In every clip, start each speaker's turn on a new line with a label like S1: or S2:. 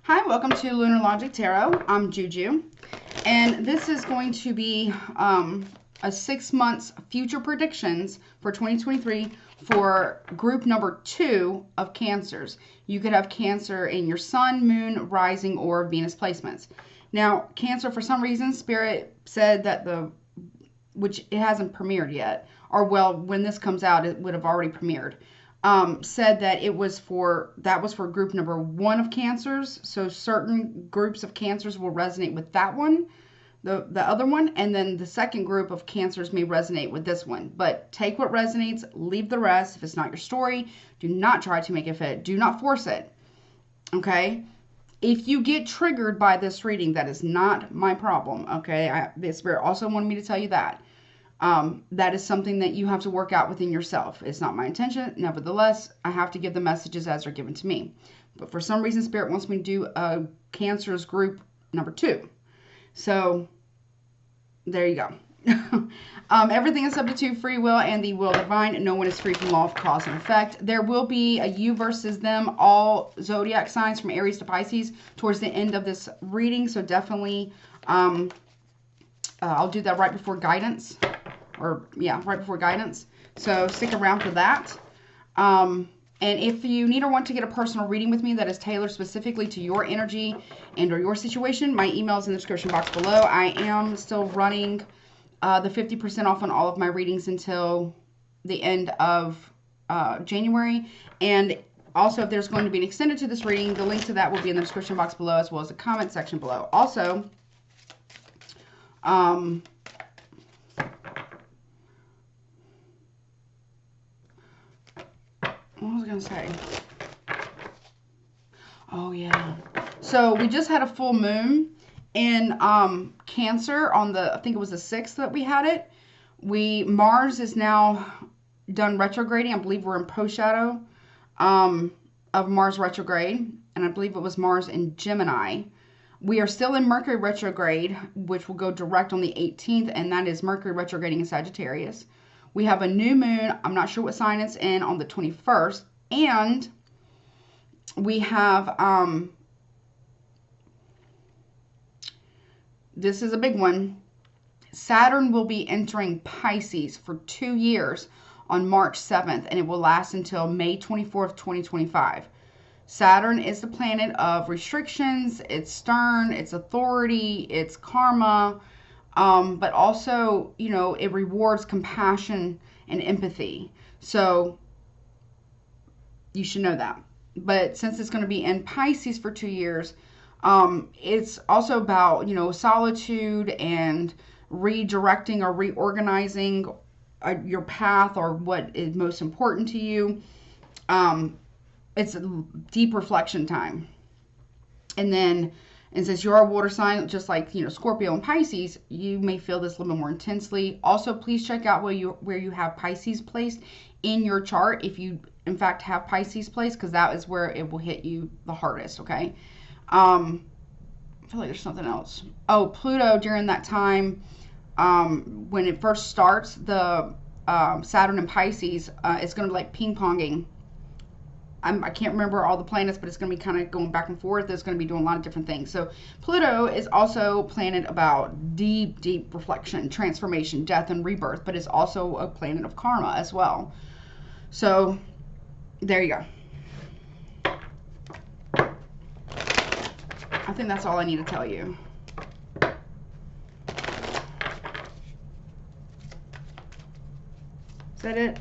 S1: Hi, welcome to Lunar Logic Tarot. I'm Juju, and this is going to be a 6 months future predictions for 2023 for group number 2 of Cancers. You could have Cancer in your Sun, Moon, Rising, or Venus placements. Now, Cancer, for some reason, Spirit said that which it hasn't premiered yet, or well, when this comes out, it would have already premiered. Said that that was for group number 1 of Cancers. So certain groups of Cancers will resonate with that one, the other one, and then the second group of Cancers may resonate with this one. But take what resonates, leave the rest. If it's not your story, do not try to make it fit. Do not force it. Okay? If you get triggered by this reading, that is not my problem. Okay? The Spirit also wanted me to tell you that. That is something that you have to work out within yourself. It's not my intention. Nevertheless, I have to give the messages as they're given to me. But for some reason, Spirit wants me to do a Cancers group number 2. So there you go. Everything is subject to free will and the will divine. No one is free from law of cause and effect. There will be a you versus them, all zodiac signs from Aries to Pisces towards the end of this reading. So definitely, I'll do that right before guidance. Right before guidance. So stick around for that. And if you need or want to get a personal reading with me that is tailored specifically to your energy and or your situation, my email is in the description box below. I am still running the 50% off on all of my readings until the end of January. And also, if there's going to be an extended to this reading, the link to that will be in the description box below, as well as the comment section below. Also, what was I going to say? Oh, yeah. So we just had a full moon in Cancer on I think it was the 6th that we had it. Mars is now done retrograding. I believe we're in post-shadow of Mars retrograde. And I believe it was Mars in Gemini. We are still in Mercury retrograde, which will go direct on the 18th. And that is Mercury retrograding in Sagittarius. We have a new moon. I'm not sure what sign it's in on the 21st. And we have, this is a big one. Saturn will be entering Pisces for 2 years on March 7th. And it will last until May 24th, 2025. Saturn is the planet of restrictions. It's stern. It's authority. It's karma. But also, you know, it rewards compassion and empathy. So you should know that. But since it's going to be in Pisces for 2 years, it's also about, you know, solitude and redirecting or reorganizing your path or what is most important to you. It's a deep reflection time. And then, and since you're a water sign, just like, you know, Scorpio and Pisces, you may feel this a little bit more intensely. Also, please check out where you have Pisces placed in your chart. If you, in fact, have Pisces placed, because that is where it will hit you the hardest, okay? I feel like there's something else. Oh, Pluto during that time, when it first starts, the Saturn and Pisces, it's going to be like ping-ponging. I can't remember all the planets, but it's going to be kind of going back and forth. It's going to be doing a lot of different things. So Pluto is also a planet about deep, deep reflection, transformation, death, and rebirth, but it's also a planet of karma as well. So there you go. I think that's all I need to tell you. Is that it?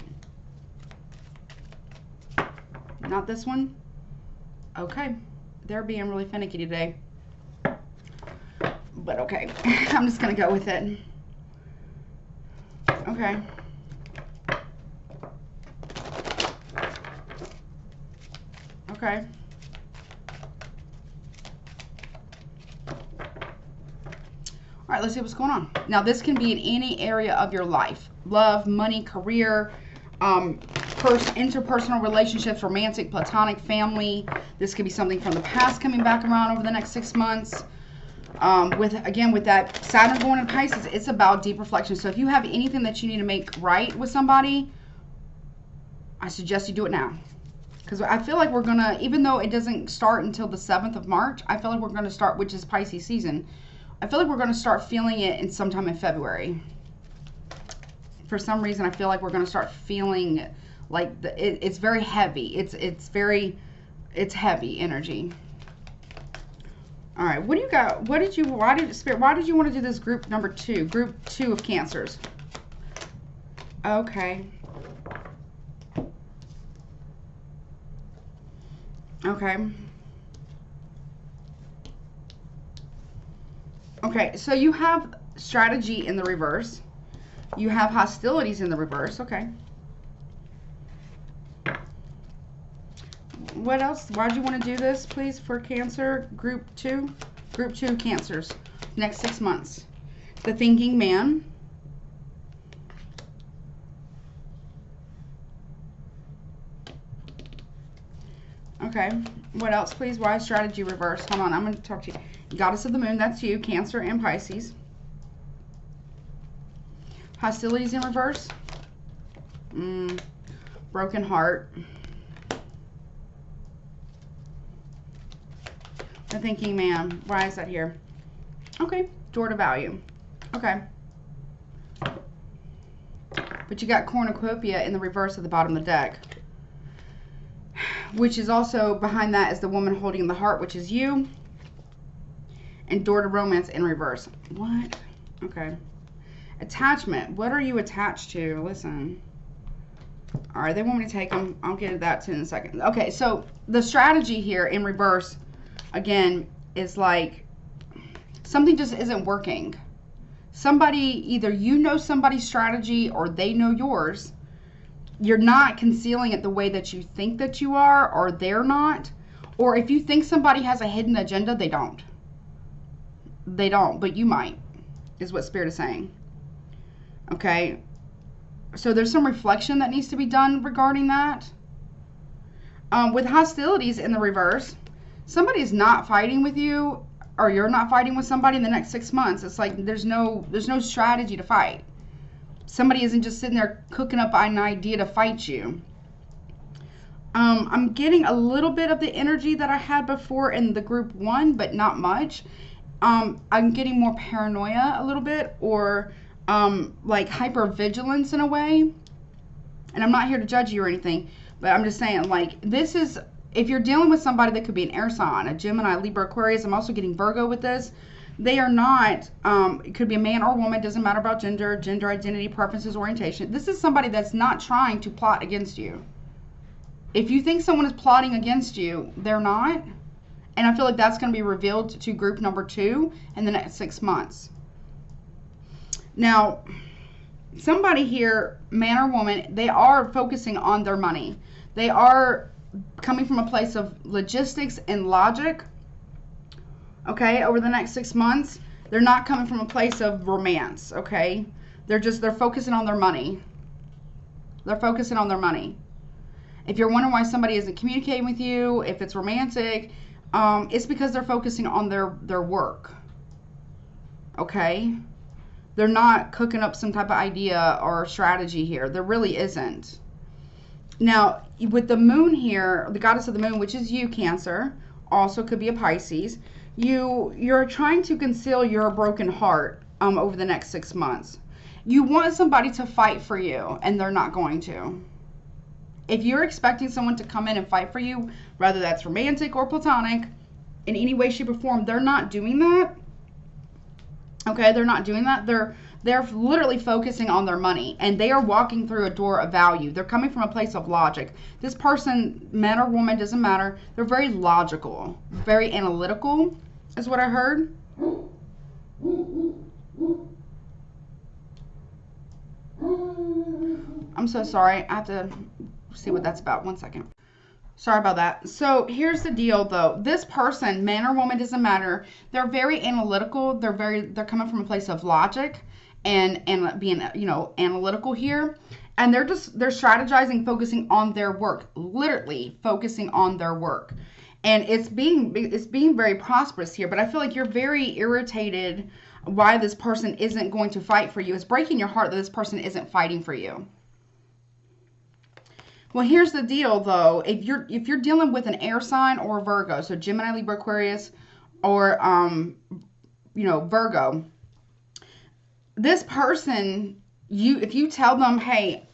S1: Not this one? Okay. They're being really finicky today. But okay. I'm just going to go with it. Okay. Okay. All right, let's see what's going on. Now, this can be in any area of your life. Love, money, career, interpersonal relationships, romantic, platonic, family. This could be something from the past coming back around over the next 6 months. With that Saturn going in Pisces, it's about deep reflection. So if you have anything that you need to make right with somebody, I suggest you do it now. Because I feel like we're going to, even though it doesn't start until the 7th of March, I feel like we're going to start, which is Pisces season. I feel like we're going to start feeling it in sometime in February. For some reason, I feel like we're going to start feeling like it's very heavy. It's heavy energy. All right, what do you got? Why did you want to do this group number 2, group 2 of Cancers? Okay. Okay. Okay, so you have strategy in the reverse. You have hostilities in the reverse. Okay. What else? Why do you want to do this, please, for Cancer group 2? Group 2 Cancers. Next 6 months. The Thinking Man. Okay. What else, please? Why strategy reverse? Hold on. I'm going to talk to you. Goddess of the Moon. That's you. Cancer and Pisces. Hostilities in reverse. Broken heart. The Thinking Man. Why is that here? Okay. Door to value. Okay. But you got Cornucopia in the reverse at the bottom of the deck. Which is also behind that is the woman holding the heart, which is you. And door to romance in reverse. What? Okay. Attachment. What are you attached to? Listen. All right, they want me to take them. I'll get to that in a second. Okay, so the strategy here in reverse, again, is like something just isn't working. Somebody, either you know somebody's strategy or they know yours. You're not concealing it the way that you think that you are, or they're not. Or if you think somebody has a hidden agenda, they don't. They don't, but you might, is what Spirit is saying. Okay, so there's some reflection that needs to be done regarding that. With hostilities in the reverse, somebody is not fighting with you, or you're not fighting with somebody in the next 6 months. It's like there's no strategy to fight. Somebody isn't just sitting there cooking up an idea to fight you. I'm getting a little bit of the energy that I had before in the group 1, but not much. I'm getting more paranoia a little bit, or like hypervigilance in a way. And I'm not here to judge you or anything, but I'm just saying, like, this is, if you're dealing with somebody that could be an air sign, a Gemini, Libra, Aquarius. I'm also getting Virgo with this. They are not, it could be a man or woman, doesn't matter about gender identity, preferences, orientation. This is somebody that's not trying to plot against you. If you think someone is plotting against you, they're not. And I feel like that's going to be revealed to group number 2 in the next 6 months. Now, somebody here, man or woman, they are focusing on their money. They are coming from a place of logistics and logic. Okay, over the next 6 months, they're not coming from a place of romance. Okay, they're focusing on their money. They're focusing on their money. If you're wondering why somebody isn't communicating with you, if it's romantic, it's because they're focusing on their work. Okay, they're not cooking up some type of idea or strategy here. There really isn't. Now, with the moon here, the goddess of the moon, which is you, Cancer, also could be a Pisces. You're trying to conceal your broken heart over the next 6 months. You want somebody to fight for you, and they're not going to. If you're expecting someone to come in and fight for you, whether that's romantic or platonic, in any way, shape, or form, they're not doing that. Okay, they're not doing that. They're literally focusing on their money, and they are walking through a door of value. They're coming from a place of logic. This person, man or woman, doesn't matter. They're very logical, very analytical, is what I heard. I'm so sorry. I have to see what that's about. 1 second. Sorry about that. So here's the deal, though. This person, man or woman, doesn't matter. They're very analytical. They're coming from a place of logic and being, analytical here. And they're strategizing, focusing on their work, literally focusing on their work. And it's being very prosperous here, but I feel like you're very irritated why this person isn't going to fight for you. It's breaking your heart that this person isn't fighting for you. Well, here's the deal, though. If you're dealing with an air sign or a Virgo, so Gemini, Libra, Aquarius, or Virgo, this person, if you tell them, hey,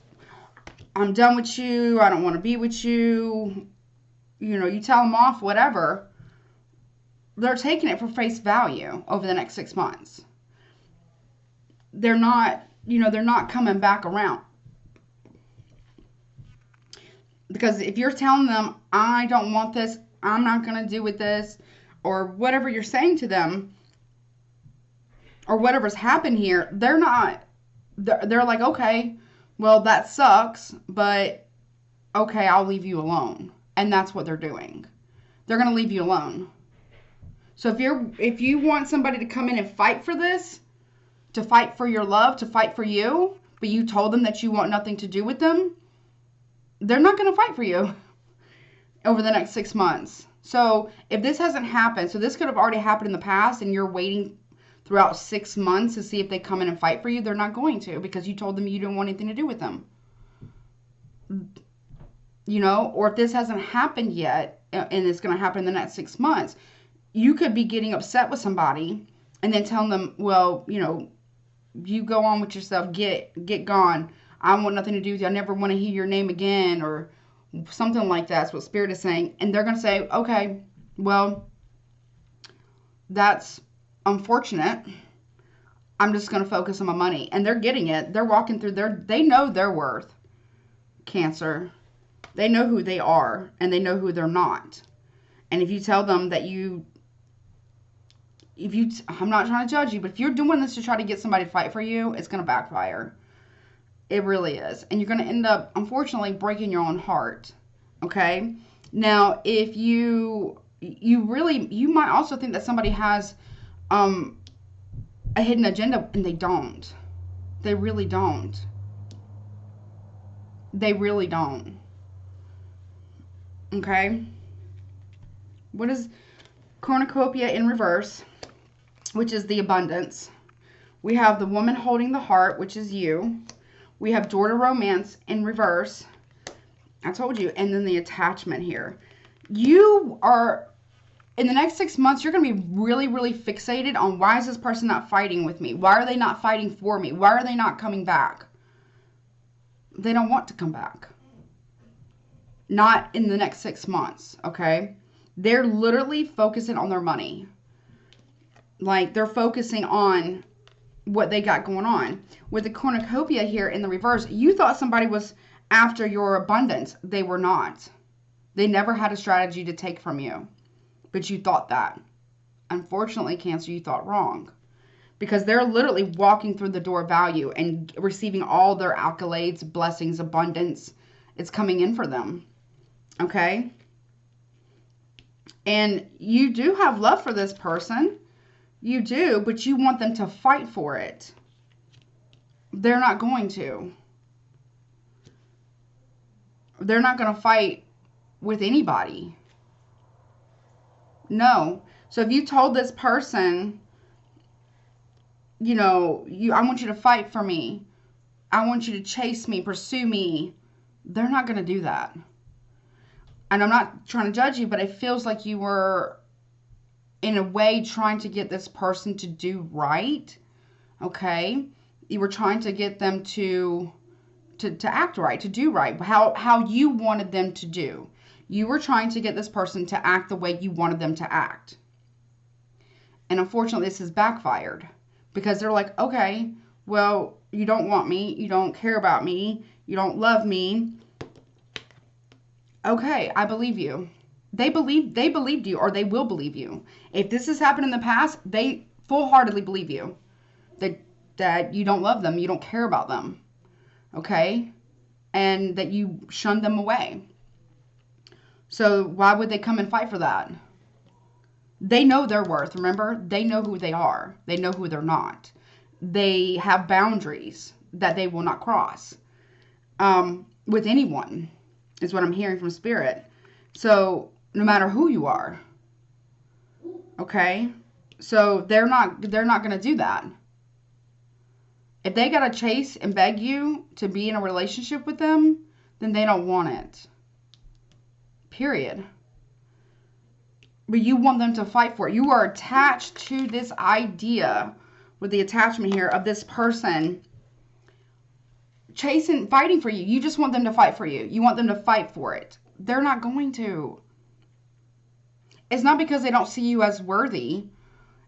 S1: I'm done with you, I don't want to be with you, you tell them off, whatever, they're taking it for face value over the next 6 months. They're not coming back around. Because if you're telling them, I don't want this, I'm not going to do with this, or whatever you're saying to them, or whatever's happened here, they're like, okay, well, that sucks, but okay, I'll leave you alone. And that's what they're doing. They're going to leave you alone. So if you want somebody to come in and fight for this, to fight for your love, to fight for you, but you told them that you want nothing to do with them, they're not going to fight for you over the next 6 months. So if this hasn't happened, so this could have already happened in the past and you're waiting throughout 6 months to see if they come in and fight for you, they're not going to, because you told them you didn't want anything to do with them. Or if this hasn't happened yet and it's going to happen in the next 6 months, you could be getting upset with somebody and then telling them, well, you go on with yourself, get gone. I want nothing to do with you. I never want to hear your name again, or something like that. That's what Spirit is saying. And they're going to say, okay, well, that's unfortunate. I'm just going to focus on my money. And they're getting it. They're walking through they know their worth, Cancer. They know who they are, and they know who they're not. And if you tell them that I'm not trying to judge you, but if you're doing this to try to get somebody to fight for you, it's going to backfire. It really is. And you're going to end up, unfortunately, breaking your own heart. Okay? Now, if you might also think that somebody has a hidden agenda, and they don't. They really don't. They really don't. Okay? What is cornucopia in reverse, which is the abundance? We have the woman holding the heart, which is you. We have door to romance in reverse. I told you. And then the attachment here. You are, in the next 6 months, you're going to be really, really fixated on, why is this person not fighting with me? Why are they not fighting for me? Why are they not coming back? They don't want to come back. Not in the next 6 months, okay? They're literally focusing on their money. Like, they're focusing on what they got going on. With the cornucopia here in the reverse, you thought somebody was after your abundance. They were not. They never had a strategy to take from you. But you thought that. Unfortunately, Cancer, you thought wrong. Because they're literally walking through the door of value and receiving all their accolades, blessings, abundance. It's coming in for them. Okay? And you do have love for this person. You do, but you want them to fight for it. They're not going to. They're not going to fight with anybody. No. So if you told this person, I want you to fight for me. I want you to chase me, pursue me. They're not going to do that. And I'm not trying to judge you, but it feels like you were, in a way, trying to get this person to do right. Okay? You were trying to get them to act right, to do right. How you wanted them to do. You were trying to get this person to act the way you wanted them to act. And unfortunately, this has backfired. Because they're like, okay, well, you don't want me. You don't care about me. You don't love me. Okay, I believe you. They believed you, or they will believe you. If this has happened in the past, they full-heartedly believe you. That you don't love them, you don't care about them. Okay? And that you shunned them away. So why would they come and fight for that? They know their worth, remember? They know who they are. They know who they're not. They have boundaries that they will not cross. With anyone, is what I'm hearing from Spirit. So, no matter who you are. Okay? So, they're not going to do that. If they got to chase and beg you to be in a relationship with them, then they don't want it. Period. But you want them to fight for it. You are attached to this idea with the attachment here of this person fighting for you. You just want them to fight for you. You want them to fight for it. They're not going to. It's not because they don't see you as worthy.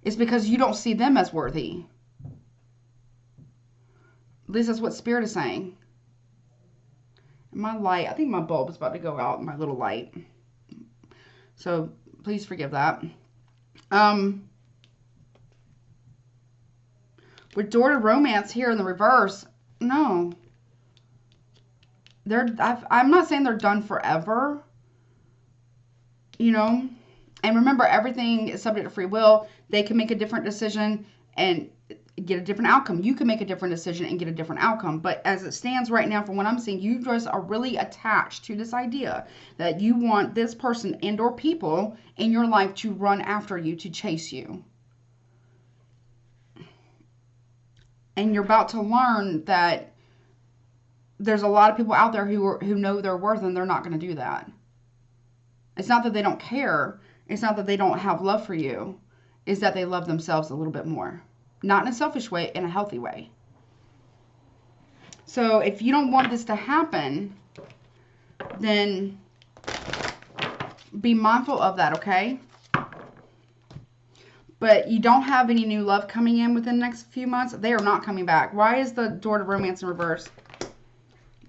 S1: It's because you don't see them as worthy. At least that's what Spirit is saying. My light, I think my bulb is about to go out, my little light. So please forgive that. With door to romance here in the reverse, no. I'm not saying they're done forever. You know? And remember, everything is subject to free will. They can make a different decision and get a different outcome. You can make a different decision and get a different outcome. But as it stands right now, from what I'm seeing, you just are really attached to this idea that you want this person and or people in your life to run after you, to chase you. And you're about to learn that there's a lot of people out there who know their worth, and they're not going to do that. It's not that they don't care. It's not that they don't have love for you. It's that they love themselves a little bit more. Not in a selfish way, in a healthy way. So if you don't want this to happen, then be mindful of that, okay? But you don't have any new love coming in within the next few months. They are not coming back. Why is the door to romance in reverse?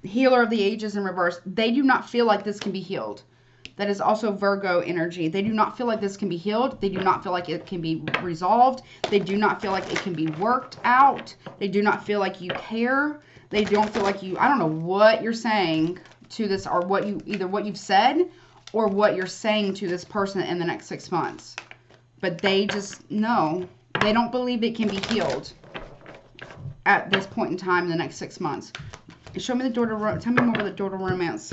S1: Healer of the ages in reverse. They do not feel like this can be healed. That is also Virgo energy. They do not feel like this can be healed. They do not feel like it can be resolved. They do not feel like it can be worked out. They do not feel like you care. They don't feel like you, I don't know what you're saying to this, or what you, either what you've said or what you're saying to this person in the next 6 months. But they just, no, they don't believe it can be healed at this point in time in the next 6 months. Show me the door to, tell me more about the door to romance.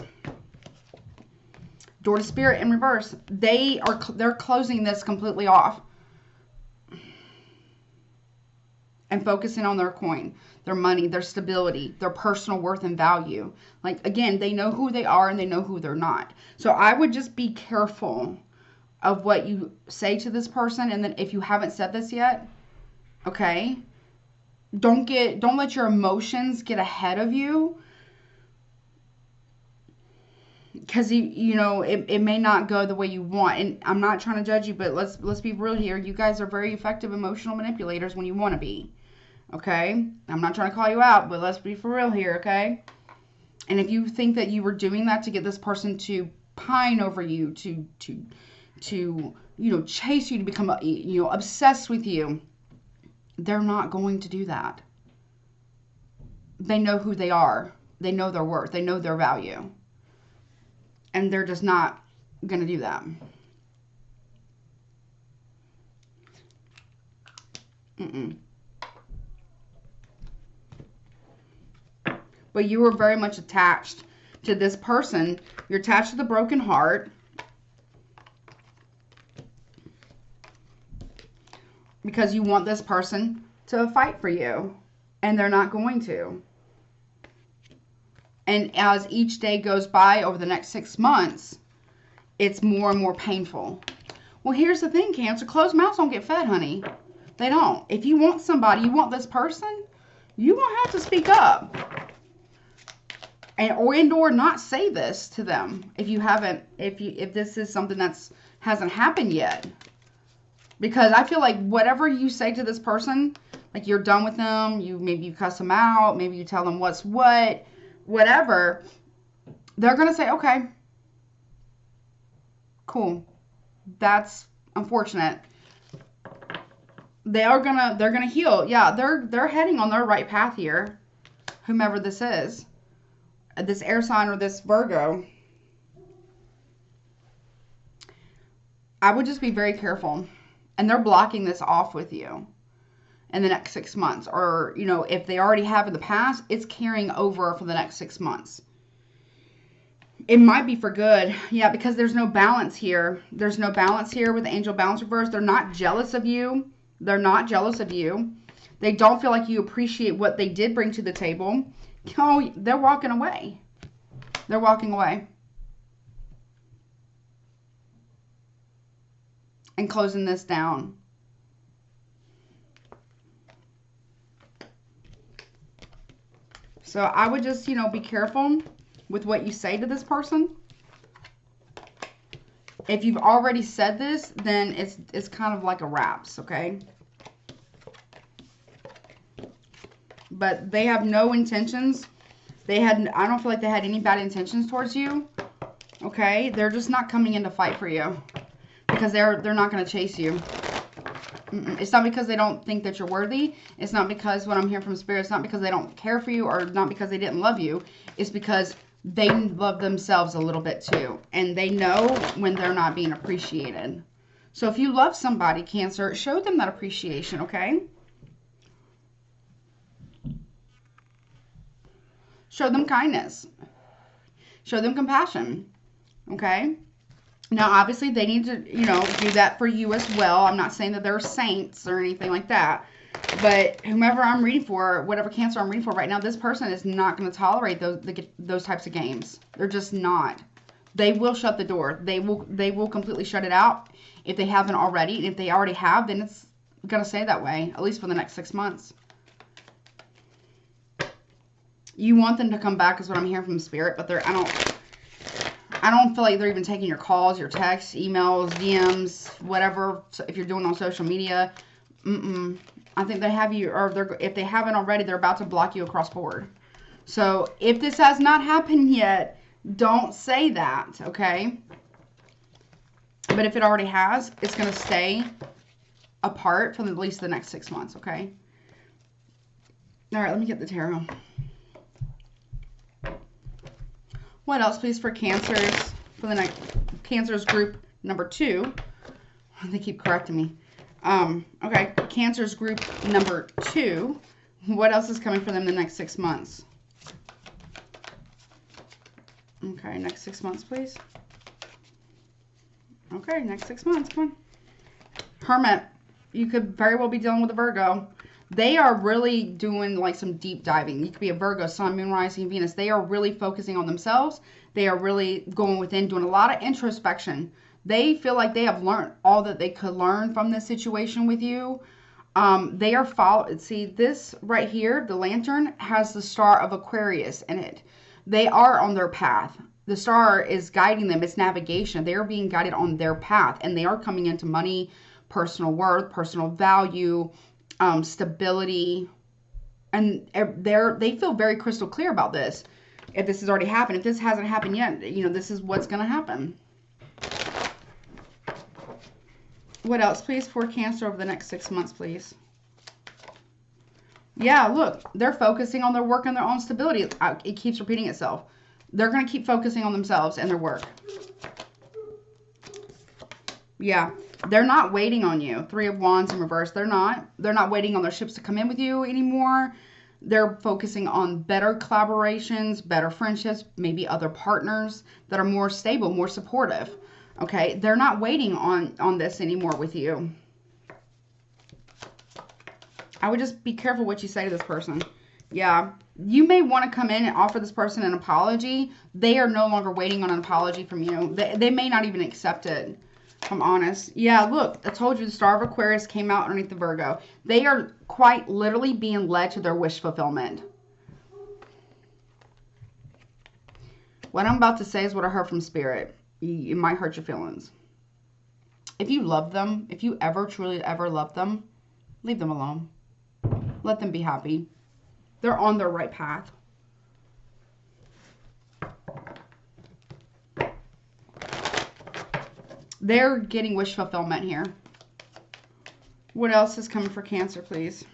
S1: Door to spirit in reverse. They're closing this completely off and focusing on their coin, their money, their stability, their personal worth and value. Like, again, they know who they are and they know who they're not. So I would just be careful of what you say to this person. And then if you haven't said this yet, okay, don't let your emotions get ahead of you. Because you know it may not go the way you want, and I'm not trying to judge you, but let's be real here. You guys are very effective emotional manipulators when you want to be. Okay, I'm not trying to call you out, but let's be for real here. Okay, and if you think that you were doing that to get this person to pine over you, to you know, chase you, to become you know, obsessed with you, they're not going to do that. They know who they are. They know their worth. They know their value. And they're just not going to do that. But you were very much attached to this person. You're attached to the broken heart. Because you want this person to fight for you. And they're not going to. And as each day goes by over the next 6 months, it's more and more painful. Well, here's the thing, Cancer. Closed mouths don't get fed, honey. They don't. If you want somebody, you want this person, you won't have to speak up. And or not say this to them if you haven't, if this is something that's hasn't happened yet. Because I feel like whatever you say to this person, like you're done with them, maybe you cuss them out, maybe you tell them what's what, whatever, they're going to say, okay, cool. That's unfortunate. They're going to heal. Yeah, they're heading on their right path here. Whomever this is. This air sign or this Virgo. I would just be very careful. And they're blocking this off with you in the next 6 months. Or, you know, if they already have in the past, it's carrying over for the next 6 months. It might be for good. Yeah, because there's no balance here. There's no balance here with the angel balance reverse. They're not jealous of you. They're not jealous of you. They don't feel like you appreciate what they did bring to the table. Oh, they're walking away. They're walking away. And closing this down. So I would just, you know, be careful with what you say to this person. If you've already said this, then it's kind of like a wraps, okay? But they have no intentions. I don't feel like they had any bad intentions towards you. Okay? They're just not coming in to fight for you. Because they're not going to chase you. It's not because they don't think that you're worthy. It's not because, what I'm hearing from Spirit, it's not because they don't care for you or not because they didn't love you. It's because they love themselves a little bit too. And they know when they're not being appreciated. So if you love somebody, Cancer, show them that appreciation, okay? Show them kindness. Show them compassion, okay? Now, obviously, they need to, you know, do that for you as well. I'm not saying that they're saints or anything like that. But whomever I'm reading for, whatever Cancer I'm reading for right now, this person is not going to tolerate those types of games. They're just not. They will shut the door. They will completely shut it out if they haven't already. And if they already have, then it's going to stay that way, at least for the next 6 months. You want them to come back is what I'm hearing from Spirit, but I don't feel like they're even taking your calls, your texts, emails, DMs, whatever. So if you're doing on social media, I think they have you, or if they haven't already, they're about to block you across board. So if this has not happened yet, don't say that, okay? But if it already has, it's going to stay apart for at least the next 6 months, okay? All right, let me get the tarot. What else, please, for Cancers, for the next Cancers group number 2? They keep correcting me. Okay, Cancers group number 2. What else is coming for them the next 6 months? Okay, next 6 months, please. Okay, next 6 months, come on. Hermit, you could very well be dealing with a Virgo. They are really doing like some deep diving. You could be a Virgo, Sun, Moon, Rising, Venus. They are really focusing on themselves. They are really going within, doing a lot of introspection. They feel like they have learned all that they could learn from this situation with you. They are following. See, this right here, the lantern, has the star of Aquarius in it. They are on their path. The star is guiding them. It's navigation. They are being guided on their path. And they are coming into money, personal worth, personal value, stability, and they feel very crystal clear about this. If this has already happened, if this hasn't happened yet, you know, this is what's going to happen. What else, please, for Cancer over the next 6 months, please? Yeah, look, they're focusing on their work and their own stability. It keeps repeating itself. They're going to keep focusing on themselves and their work. Yeah. They're not waiting on you. 3 of Wands in reverse. They're not waiting on their ships to come in with you anymore. They're focusing on better collaborations, better friendships, maybe other partners that are more stable, more supportive. Okay? They're not waiting on this anymore with you. I would just be careful what you say to this person. Yeah. You may want to come in and offer this person an apology. They are no longer waiting on an apology from you. They may not even accept it. If I'm honest. Yeah, look, I told you the star of Aquarius came out underneath the Virgo. They are quite literally being led to their wish fulfillment. What I'm about to say is what I heard from Spirit. It might hurt your feelings. If you love them, if you ever, truly ever love them, leave them alone. Let them be happy. They're on their right path. They're getting wish fulfillment here. What else is coming for Cancer, please?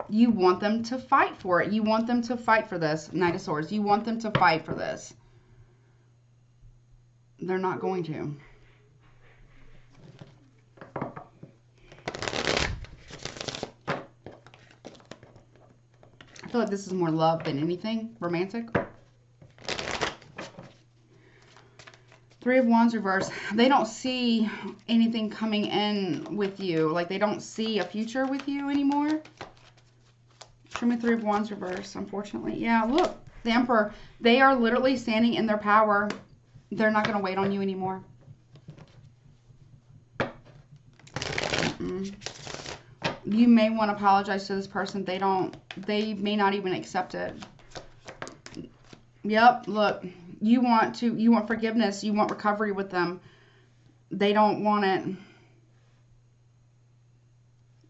S1: You want them to fight for it. You want them to fight for this. Knight of Swords. You want them to fight for this. They're not going to. I feel like this is more love than anything. Romantic. 3 of Wands reverse. They don't see anything coming in with you. Like they don't see a future with you anymore. Show me 3 of Wands reverse, unfortunately. Yeah, look. The Emperor, they are literally standing in their power. They're not going to wait on you anymore. You may want to apologize to this person. They may not even accept it. Yep, look, you want forgiveness. You want recovery with them. They don't want it.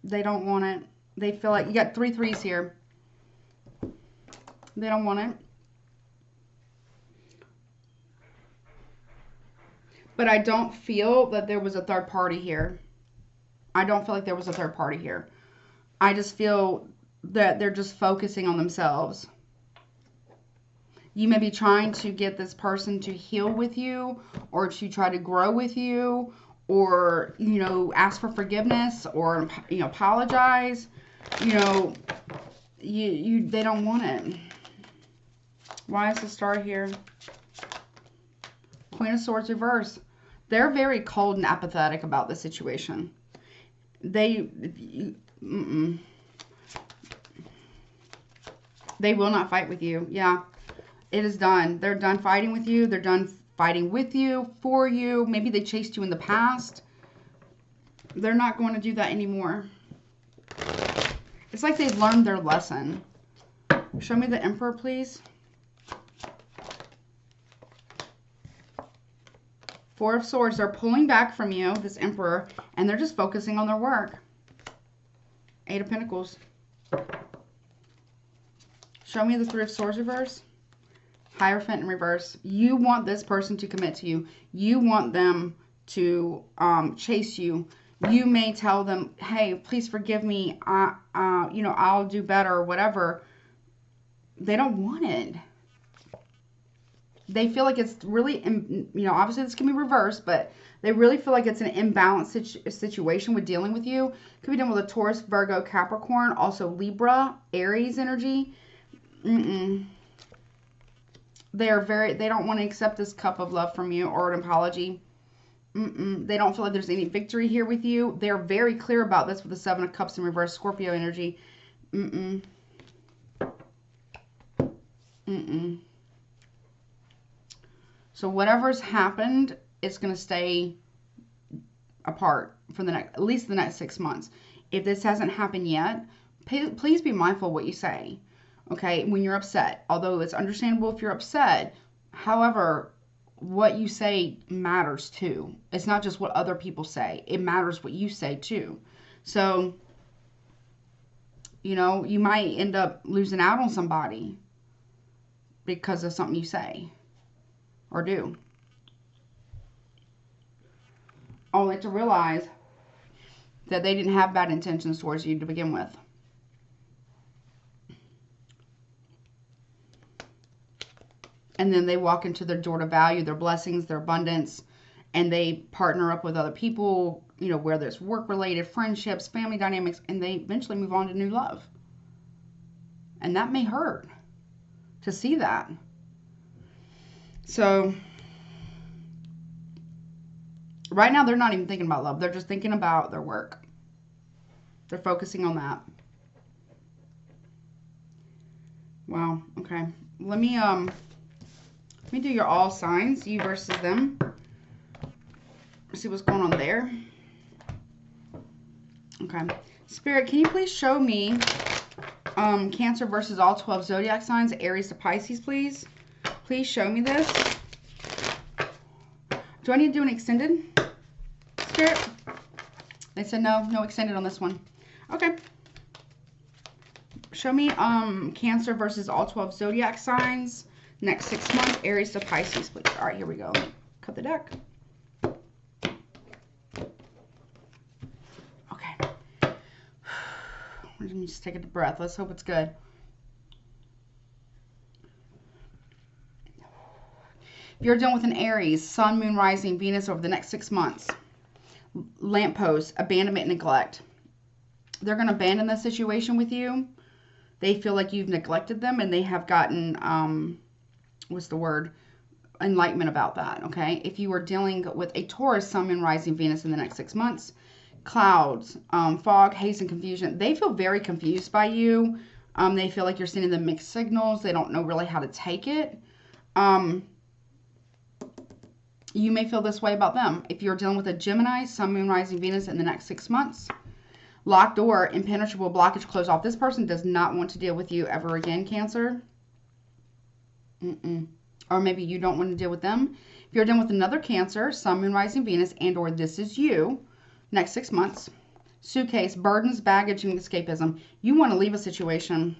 S1: They don't want it. They feel like you got 3 threes here. They don't want it. But I don't feel that there was a third party here. I don't feel like there was a third party here. I just feel that they're just focusing on themselves. You may be trying to get this person to heal with you, or to try to grow with you, or, you know, ask for forgiveness, or, you know, apologize. You know, they don't want it. Why is the Star here? Queen of Swords reverse. They're very cold and apathetic about the situation. They will not fight with you. Yeah, it is done. They're done fighting with you. They're done fighting with you, for you. Maybe they chased you in the past. They're not going to do that anymore. It's like they've learned their lesson. Show me the Emperor, please. 4 of Swords. They're pulling back from you, this Emperor, and they're just focusing on their work. 8 of Pentacles. Show me the 3 of Swords reverse. Hierophant in reverse. You want this person to commit to you. You want them to chase you. You may tell them, hey, please forgive me. You know, I'll do better, or whatever. They don't want it. They feel like it's really, you know, obviously this can be reversed, but they really feel like it's an imbalanced situation with dealing with you. Could be done with a Taurus, Virgo, Capricorn, also Libra, Aries energy. They don't want to accept this cup of love from you, or an apology. They don't feel like there's any victory here with you. They're very clear about this with the 7 of Cups in reverse, Scorpio energy. So whatever's happened, it's going to stay apart for the next, at least the next 6 months. If this hasn't happened yet, please be mindful of what you say. Okay, when you're upset, although it's understandable if you're upset. However, what you say matters too. It's not just what other people say. It matters what you say too. So, you know, you might end up losing out on somebody because of something you say or do. Only to realize that they didn't have bad intentions towards you to begin with. And then they walk into their door to value their blessings, their abundance, and they partner up with other people, you know, where there's work-related, friendships, family dynamics, and they eventually move on to new love. And that may hurt to see that. So, right now they're not even thinking about love. They're just thinking about their work. They're focusing on that. Wow, okay. Let me do your all signs, you versus them. See what's going on there. Okay. Spirit, can you please show me Cancer versus all 12 zodiac signs, Aries to Pisces, please? Please show me this. Do I need to do an extended, Spirit? They said no extended on this one. Okay. Show me Cancer versus all 12 zodiac signs, next 6 months, Aries to Pisces, please. All right, here we go. Let me cut the deck. Okay. Let me just take a deep breath. Let's hope it's good. If you're dealing with an Aries, Sun, Moon, Rising, Venus over the next 6 months, lamppost, abandonment, neglect. They're going to abandon the situation with you. They feel like you've neglected them, and they have gotten, what's the word? Enlightenment about that, okay? If you are dealing with a Taurus, Sun, Moon, Rising, Venus in the next 6 months, clouds, fog, haze, and confusion. They feel very confused by you. They feel like you're sending them mixed signals. They don't know really how to take it. You may feel this way about them. If you're dealing with a Gemini, Sun, Moon, Rising, Venus in the next 6 months, locked door, impenetrable blockage, closed off. This person does not want to deal with you ever again, Cancer. Or maybe you don't want to deal with them. If you're dealing with another Cancer, Sun, Moon, Rising, Venus, and or this is you, next 6 months, suitcase, burdens, baggage, and escapism. You want to leave a situation.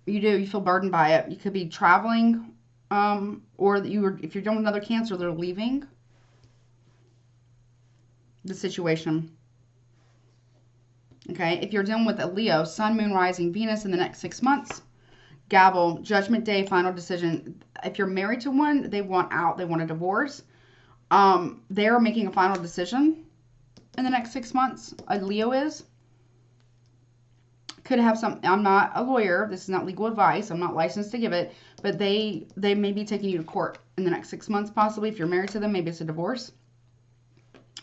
S1: You do. You feel burdened by it. You could be traveling, or if you're dealing with another Cancer, they're leaving the situation. Okay, if you're dealing with a Leo, Sun, Moon, Rising, Venus in the next 6 months, gavel, judgment day, final decision. If you're married to one, they want out. They want a divorce. They're making a final decision in the next 6 months. A Leo is. Could have some, I'm not a lawyer. This is not legal advice. I'm not licensed to give it. But they may be taking you to court in the next 6 months, possibly. If you're married to them, maybe it's a divorce.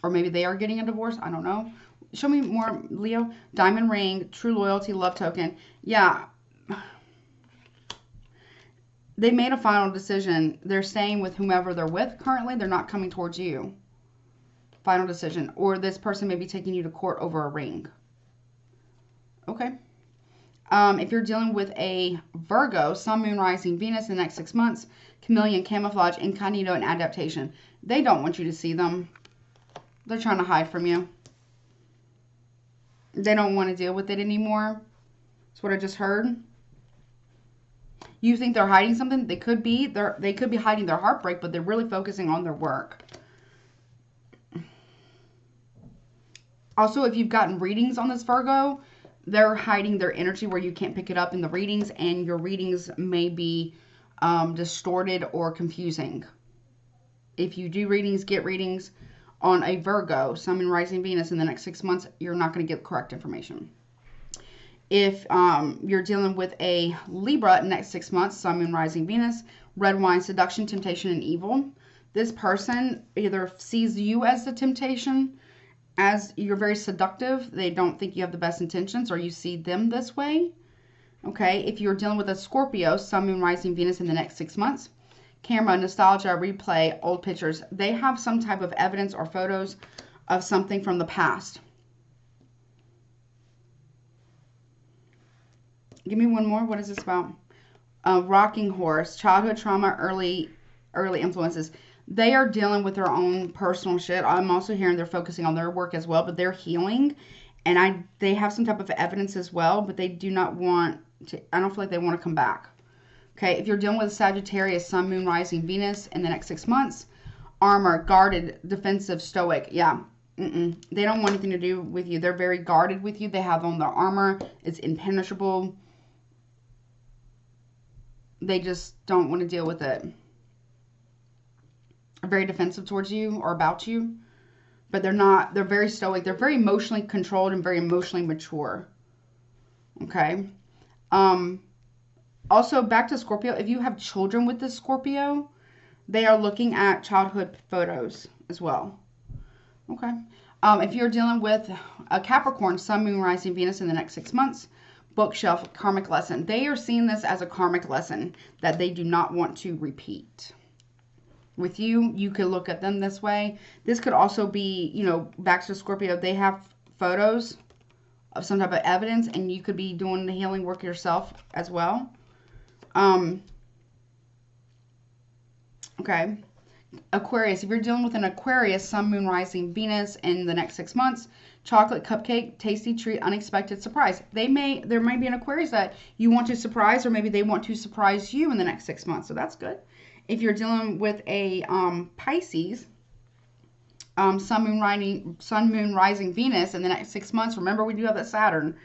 S1: Or maybe they are getting a divorce. I don't know. Show me more, Leo. Diamond ring, true loyalty, love token. Yeah. They made a final decision. They're staying with whomever they're with currently. They're not coming towards you. Final decision. Or this person may be taking you to court over a ring. Okay. If you're dealing with a Virgo, Sun, Moon, Rising, Venus in the next 6 months, chameleon, camouflage, incognito, and adaptation. They don't want you to see them. They're trying to hide from you. They don't want to deal with it anymore. That's what I just heard. You think they're hiding something? They could be. They could be hiding their heartbreak, but they're really focusing on their work. Also, if you've gotten readings on this Virgo, they're hiding their energy where you can't pick it up in the readings, and your readings may be distorted or confusing. If you do readings, get readings on a Virgo, Sun, Moon, Rising, Venus in the next 6 months, you're not going to get correct information. If you're dealing with a Libra next 6 months, Sun, Moon, Rising, Venus, red wine, seduction, temptation, and evil. This person either sees you as the temptation, as you're very seductive, they don't think you have the best intentions, or you see them this way. Okay, if you're dealing with a Scorpio, Sun, Moon, Rising, Venus in the next 6 months, camera, nostalgia, replay, old pictures. They have some type of evidence or photos of something from the past. Give me one more. What is this about? Rocking horse, childhood trauma, early influences. They are dealing with their own personal shit. I'm also hearing they're focusing on their work as well, but they're healing. And they have some type of evidence as well, but they do not want to, I don't feel like they want to come back. Okay, if you're dealing with Sagittarius, Sun, Moon, Rising, Venus in the next 6 months, armor, guarded, defensive, stoic. Yeah, they don't want anything to do with you. They're very guarded with you. They have on their armor. It's impenetrable. They just don't want to deal with it. Very defensive towards you or about you, but they're very stoic. They're very emotionally controlled and very emotionally mature. Okay. Also, back to Scorpio, if you have children with this Scorpio, they are looking at childhood photos as well. Okay. If you're dealing with a Capricorn, Sun, Moon, Rising, Venus in the next 6 months, bookshelf, karmic lesson. They are seeing this as a karmic lesson that they do not want to repeat. With you, you could look at them this way. This could also be, you know, back to Scorpio, they have photos of some type of evidence, and you could be doing the healing work yourself as well. Okay. Aquarius, if you're dealing with an Aquarius, Sun, Moon, Rising, Venus in the next 6 months, chocolate, cupcake, tasty treat, unexpected surprise. There may be an Aquarius that you want to surprise, or maybe they want to surprise you in the next 6 months. So that's good. If you're dealing with a Pisces, Sun, Moon, Rising, Venus in the next 6 months. Remember, we do have that Saturn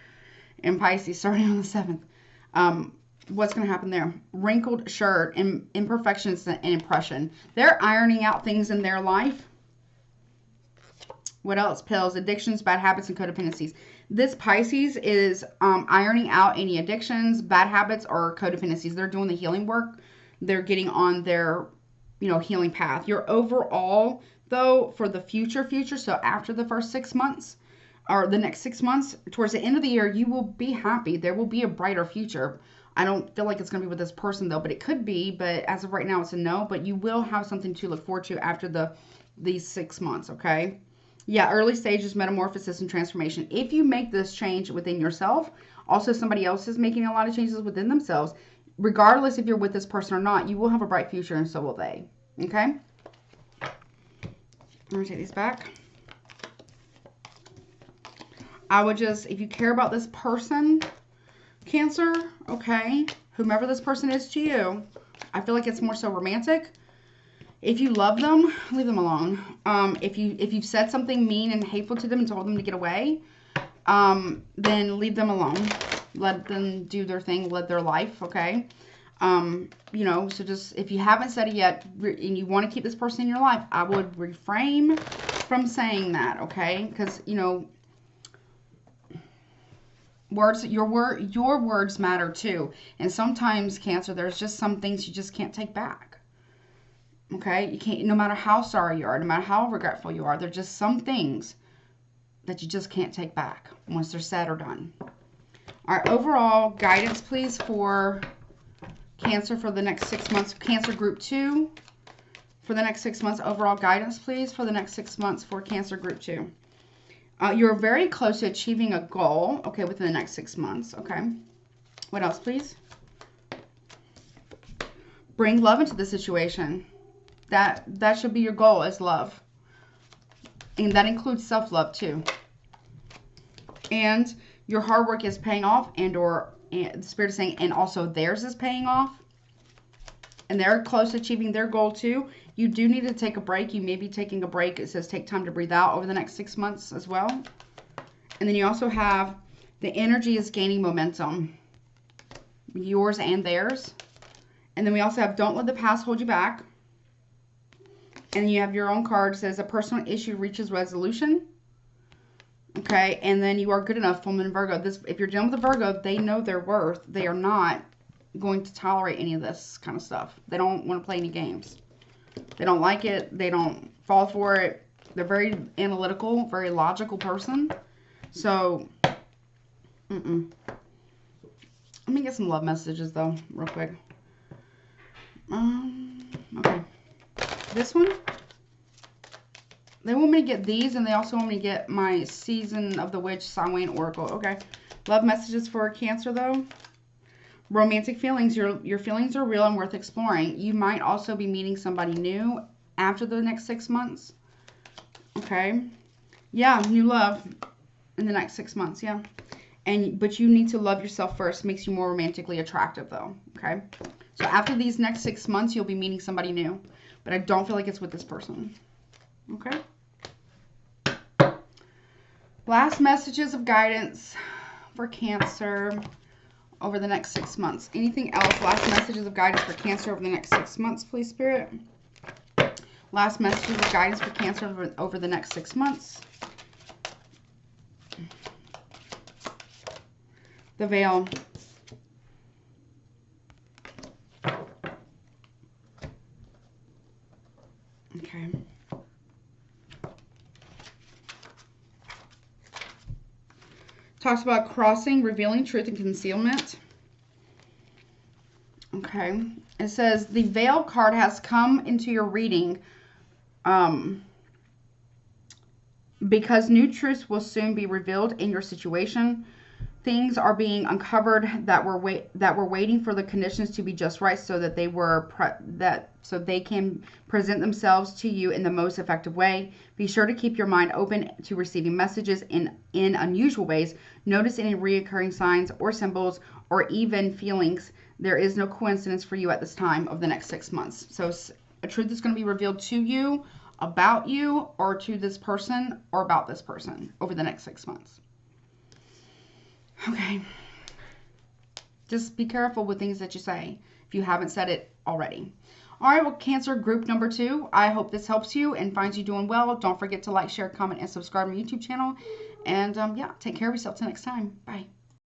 S1: in Pisces starting on the 7th. What's going to happen there? Wrinkled shirt, imperfections, and impression. They're ironing out things in their life. What else? Pills, addictions, bad habits, and codependencies. This Pisces is ironing out any addictions, bad habits, or codependencies. They're doing the healing work. They're getting on their, healing path. Your overall, though, for the future, so after the first 6 months, or the next 6 months, towards the end of the year, you will be happy. There will be a brighter future. I don't feel like it's going to be with this person, though, but it could be. But as of right now, it's a no. But you will have something to look forward to after these 6 months, okay? Yeah, early stages, metamorphosis, and transformation. If you make this change within yourself, also somebody else is making a lot of changes within themselves. Regardless if you're with this person or not, you will have a bright future, and so will they, okay? I'm going to take these back. I would just, if you care about this person, Cancer, okay, whomever this person is to you, I feel like it's more so romantic. If you love them, leave them alone. If you've said something mean and hateful to them and told them to get away, then leave them alone. Let them do their thing, live their life, okay? You know, so just, if you haven't said it yet and you want to keep this person in your life, I would refrain from saying that, okay? Because, you know, words, your words matter too. And sometimes, Cancer, there's just some things you just can't take back. Okay? You can't, no matter how sorry you are, no matter how regretful you are, there's just some things that you just can't take back once they're said or done. All right, overall guidance, please, for Cancer for the next 6 months. Cancer group 2 for the next 6 months. Overall guidance, please, for the next 6 months for Cancer group 2. You're very close to achieving a goal, okay, within the next 6 months, okay. What else, please? Bring love into the situation. That should be your goal, is love. And that includes self-love, too. And your hard work is paying off, and the Spirit is saying, and also theirs is paying off. And they're close to achieving their goal, too. You do need to take a break. You may be taking a break. It says take time to breathe out over the next 6 months as well. And then you also have the energy is gaining momentum. Yours and theirs. And then we also have don't let the past hold you back. And then you have your own card. It says a personal issue reaches resolution. Okay. And then you are good enough, Full Moon Virgo. If you're dealing with a Virgo, they know their worth. They are not going to tolerate any of this kind of stuff. They don't want to play any games. They don't like it. They don't fall for it. They're very analytical, very logical person. So, let me get some love messages, though, real quick. Okay. This one. They want me to get these, and they also want me to get my Season of the Witch, Samhain Oracle. Okay. Love messages for Cancer, though. Romantic feelings. Your feelings are real and worth exploring. You might also be meeting somebody new after the next 6 months. Okay. Yeah, new love in the next 6 months. Yeah. But you need to love yourself first. Makes you more romantically attractive, though. Okay. So after these next 6 months, you'll be meeting somebody new. But I don't feel like it's with this person. Okay. Last messages of guidance for Cancer over the next 6 months. Anything else? Last messages of guidance for Cancer over the next 6 months, please, Spirit. Last messages of guidance for Cancer over the next 6 months. The Veil. Okay. Talks about crossing, revealing truth and concealment. Okay. It says the Veil card has come into your reading because new truths will soon be revealed in your situation. Things are being uncovered that were waiting for the conditions to be just right, so that they can present themselves to you in the most effective way. Be sure to keep your mind open to receiving messages in unusual ways. Notice any recurring signs or symbols or even feelings. There is no coincidence for you at this time of the next 6 months. So a truth is going to be revealed to you, about you, or to this person, or about this person over the next 6 months. Okay. Just be careful with things that you say if you haven't said it already. All right, well, Cancer group number 2. I hope this helps you and finds you doing well. Don't forget to like, share, comment, and subscribe to my YouTube channel. And, yeah, take care of yourself till next time. Bye.